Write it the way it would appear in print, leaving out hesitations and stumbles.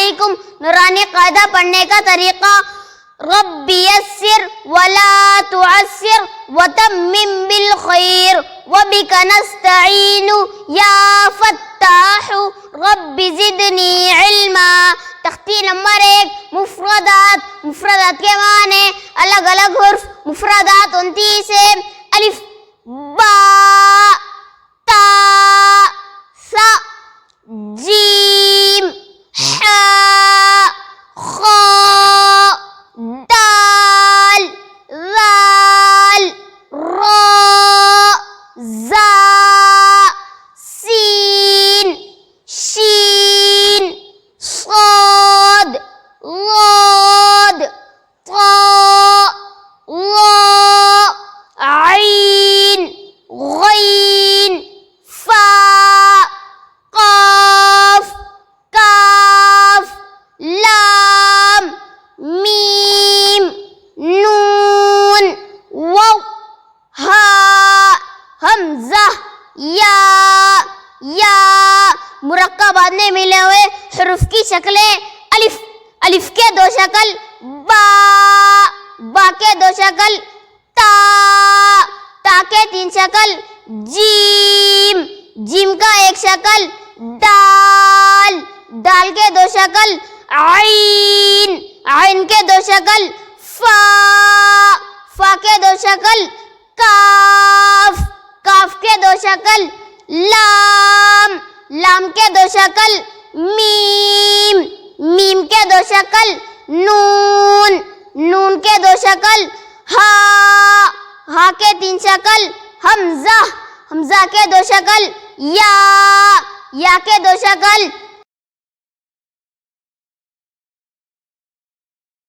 علیکم نورانی قاعدہ پڑھنے کا طریقہ رب یسر ولا تعسر وتمم بالخیر وبک نستعین یا فتاح رب زدنی علما۔ تختی نمبر 1 مفردات۔ مفردات کے معنی الگ الگ حرف۔ مفردات 29 ہیں۔ الف با تا سا جیم حا خا دال ذال را زا سین شین صاد ضاد طاء ظاء عین غین فاء قاف کاف لام میم نون واو ہاء حمزہ یا مرکبات میں ملے ہوئے حروف کی شکلیں الف۔ الف کے 2 شکل با کے 2 شکل تا کے 3 شکل جیم کا 1 شکل دال کے 2 شکل عین کے 2 شکل فا کے 2 شکل کاف کے 2 شکل لام کے 2 شکل میم کے 2 شکل نون کے 2 شکل ہا کے 3 شکل حمزہ کے 2 شکل یا کے 2 شکل